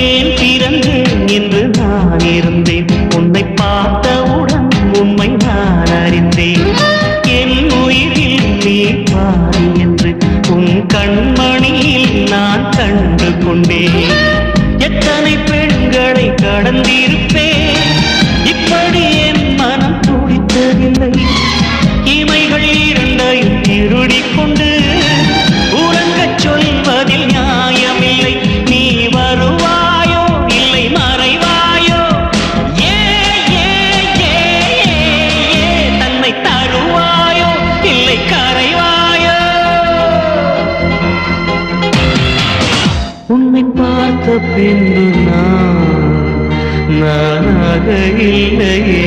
ஏன் பிறந்தேன் என்று நான் இருந்தேன், உன்னை பார்த்தவுடன் உண்மை நான் அறிந்தேன். என் உயிரில் நீ பாதி என்று உன் கண்மணியில் நான் கண்டு கொண்டேன். எத்தனை பெண்களை கடந்திருப்பேன், இப்படி என் மனம் துடித்ததில்லை. இமைகள் இரண்டையும் திருடிக் கொண்டு உறங்கச் சொல்வதில் நியாயமில்லை. நீ வருவாயோ இல்லை மறைவாயோ, ஏ ஏ ஏ ஏ தன்னை தருவாயோ இல்லை கரைவாயோ. உன்னை பார்த்த பின்பு நானாக இல்லையே.